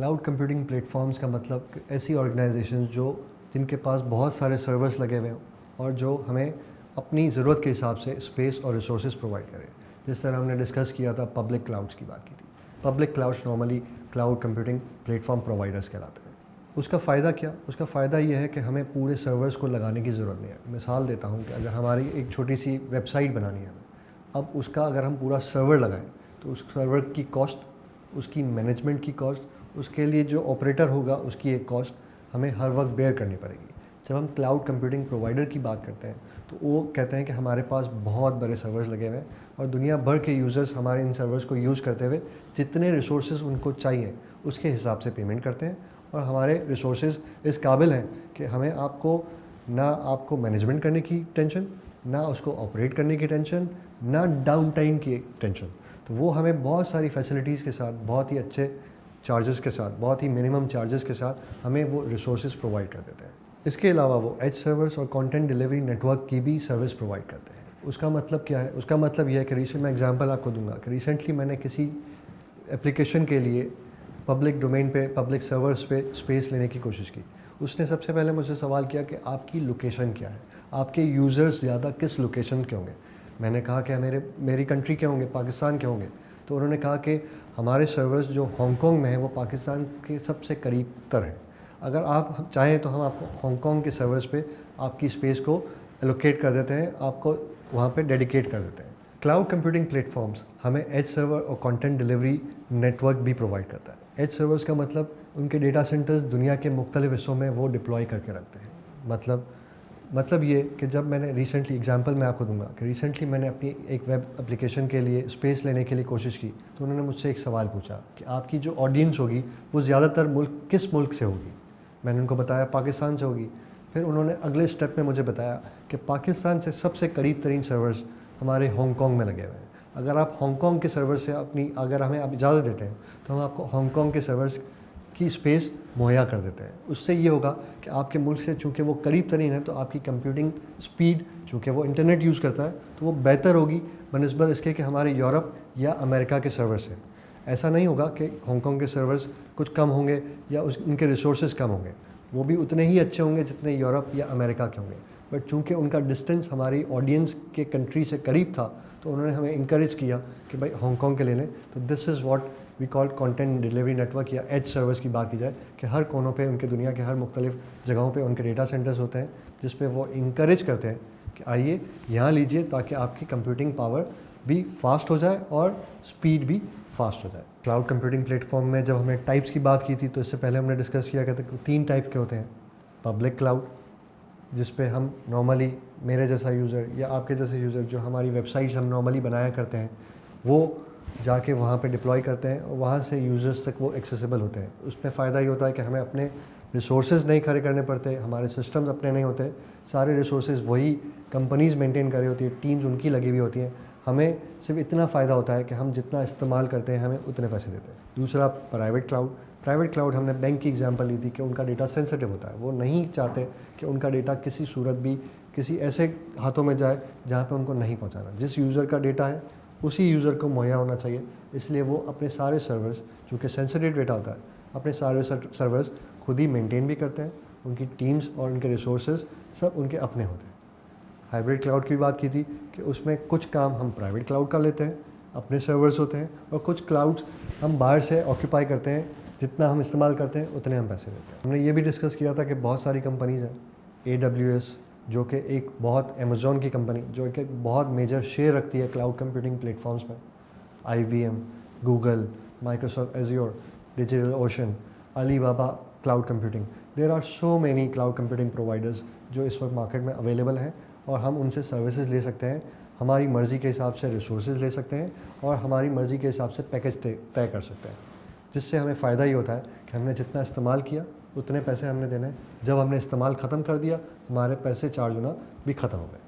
Cloud computing platforms का मतलब ऐसी ऑर्गेनाइजेशन जिनके पास बहुत सारे सर्वर्स लगे हुए हों और जो हमें अपनी ज़रूरत के हिसाब से स्पेस और रिसोर्सेज प्रोवाइड करें। जिस तरह हमने डिस्कस किया था, पब्लिक क्लाउड्स की बात की थी। Public clouds normally cloud computing platform providers कहलाते हैं। उसका फ़ायदा क्या? उसका फ़ायदा ये है कि हमें पूरे सर्वर्स को लगाने की ज़रूरत नहीं है। मिसाल देता हूँ कि अगर हमारी एक छोटी सी वेबसाइट बनानी है, अब उसका अगर हम पूरा सर्वर लगाएं तो उस सर्वर की कॉस्ट, उसकी मैनेजमेंट की कॉस्ट, उसके लिए जो ऑपरेटर होगा उसकी एक कॉस्ट हमें हर वक्त बेयर करनी पड़ेगी। जब हम क्लाउड कंप्यूटिंग प्रोवाइडर की बात करते हैं तो वो कहते हैं कि हमारे पास बहुत बड़े सर्वर्स लगे हुए हैं और दुनिया भर के यूज़र्स हमारे इन सर्वर्स को यूज़ करते हुए जितने रिसोर्सेज उनको चाहिए उसके हिसाब से पेमेंट करते हैं और हमारे रिसोर्सेज इस काबिल हैं कि हमें आपको मैनेजमेंट करने की टेंशन, ना उसको ऑपरेट करने की टेंशन, ना डाउन टाइम की टेंशन। तो वो हमें बहुत सारी फैसिलिटीज़ के साथ, बहुत ही अच्छे चार्जेस के साथ, बहुत ही मिनिमम चार्जेस के साथ हमें वो रिसोर्सेज प्रोवाइड कर देते हैं। इसके अलावा वो एज सर्वर्स और कंटेंट डिलीवरी नेटवर्क की भी सर्विस प्रोवाइड करते हैं। उसका मतलब क्या है? उसका मतलब यह है कि मैं एग्जांपल आपको दूंगा कि रिसेंटली मैंने किसी एप्लीकेशन के लिए पब्लिक डोमेन पे, पब्लिक सर्वर्स पे स्पेस लेने की कोशिश की। उसने सबसे पहले मुझसे सवाल किया कि आपकी लोकेशन क्या है, आपके यूज़र्स ज़्यादा किस लोकेशन के होंगे। मैंने कहा कि मेरी कंट्री के होंगे, पाकिस्तान के होंगे। तो उन्होंने कहा कि हमारे सर्वर्स जो हांगकांग में हैं वो पाकिस्तान के सबसे करीब तर हैं। अगर आप चाहें तो हम आपको हांगकांग के सर्वर्स पे आपकी स्पेस को एलोकेट कर देते हैं, आपको वहाँ पे डेडिकेट कर देते हैं। क्लाउड कंप्यूटिंग प्लेटफॉर्म्स हमें एज सर्वर और कंटेंट डिलीवरी नेटवर्क भी प्रोवाइड करता है। एज सर्वर्स का मतलब उनके डेटा सेंटर्स दुनिया के मुख्तलिफ हिस्सों में वो डिप्लॉय करके रखते हैं। मतलब ये कि जब मैंने रिसेंटली एग्जांपल मैं आपको दूंगा कि रिसेंटली मैंने अपनी एक वेब एप्लीकेशन के लिए स्पेस लेने के लिए कोशिश की तो उन्होंने मुझसे एक सवाल पूछा कि आपकी जो ऑडियंस होगी वो ज़्यादातर किस मुल्क से होगी। मैंने उनको बताया पाकिस्तान से होगी। फिर उन्होंने अगले स्टेप में मुझे बताया कि पाकिस्तान से सबसे करीब तरीन सर्वर्स हमारे हांगकांग में लगे हुए हैं। अगर आप हांगकांग के सर्वर से अगर हमें आप इजाज़त देते हैं तो हम आपको हांगकांग के सर्वर्स की स्पेस मुहैया कर देते हैं। उससे ये होगा कि आपके मुल्क से चूँकि वो करीब तरीन है तो आपकी कंप्यूटिंग स्पीड, चूँकि वो इंटरनेट यूज़ करता है, तो वो बेहतर होगी बनिस्बत इसके कि हमारे यूरोप या अमेरिका के सर्वर से। ऐसा नहीं होगा कि हांगकांग के सर्वर्स कुछ कम होंगे या उनके रिसोर्सेज कम होंगे, वो भी उतने ही अच्छे होंगे जितने यूरोप या अमेरिका के होंगे। बट चूँकि उनका डिस्टेंस हमारी ऑडियंस के कंट्री से करीब था तो उन्होंने हमें इंकरेज किया कि भाई हांगकांग के ले लें। तो this is what we call content delivery network या एज सर्वर्स की बात की जाए कि हर कोनों पे उनके दुनिया के हर मुख्तलिफ जगहों पे उनके डेटा सेंटर्स होते हैं जिस पे वो इंकरेज करते हैं कि आइए यहाँ लीजिए ताकि आपकी कंप्यूटिंग पावर भी फास्ट हो जाए और स्पीड भी फास्ट हो जाए। क्लाउड कंप्यूटिंग प्लेटफॉर्म में जब हमने टाइप्स की बात की थी तो इससे पहले हमने डिस्कस किया कि 3 टाइप के होते हैं। पब्लिक क्लाउड, जिस पे हम नॉर्मली मेरे जैसा यूज़र या आपके जैसे यूज़र जो हमारी वेबसाइट्स हम नॉर्मली बनाया करते हैं वो जाके वहाँ पे डिप्लॉय करते हैं और वहाँ से यूज़र्स तक वो एक्सेसिबल होते हैं। उसमें फ़ायदा ये होता है कि हमें अपने रिसोर्सेज नहीं खड़े करने पड़ते, हमारे सिस्टम्स अपने नहीं होते, सारे रिसोर्सेज वही कंपनीज़ मेंटेन कर रही होती है, टीम्स उनकी लगी हुई होती हैं। हमें सिर्फ इतना फ़ायदा होता है कि हम जितना इस्तेमाल करते हैं हमें उतने पैसे देते हैं। दूसरा प्राइवेट क्लाउड हमने बैंक की एग्जांपल ली थी कि उनका डेटा सेंसिटिव होता है। वो नहीं चाहते कि उनका डेटा किसी सूरत भी किसी ऐसे हाथों में जाए जहाँ पे उनको नहीं पहुँचाना। जिस यूज़र का डेटा है उसी यूज़र को मुहैया होना चाहिए, इसलिए वो अपने सारे सर्वर्स, चूँकि सेंसिटिव डेटा होता है, अपने सारे सर्वर्स खुद ही मेंटेन भी करते हैं। उनकी टीम्स और उनके रिसोर्सेज सब उनके अपने होते हैं। हाइब्रिड क्लाउड की बात की थी कि उसमें कुछ काम हम प्राइवेट क्लाउड का लेते हैं, अपने सर्वर्स होते हैं, और कुछ क्लाउड्स हम बाहर से ऑक्यूपाई करते हैं, जितना हम इस्तेमाल करते हैं उतने हम पैसे देते हैं। हमने ये भी डिस्कस किया था कि बहुत सारी कंपनीज़ हैं, AWS जो कि एक बहुत, अमेज़ॉन की कंपनी जो कि बहुत मेजर शेयर रखती है क्लाउड कंप्यूटिंग प्लेटफॉर्म्स में, IBM, Google, Microsoft Azure, digital ocean, Alibaba cloud computing. There are so many cloud computing providers जो इस वक्त मार्केट में अवेलेबल हैं और हम उनसे सर्विसेज ले सकते हैं। हमारी मर्ज़ी के हिसाब से रिसोर्सेज ले सकते हैं और हमारी मर्ज़ी के हिसाब से पैकेज तय कर सकते हैं, जिससे हमें फ़ायदा ये होता है कि हमने जितना इस्तेमाल किया उतने पैसे हमने देने हैं। जब हमने इस्तेमाल ख़त्म कर दिया हमारे पैसे चार्ज होना भी ख़त्म हो गए।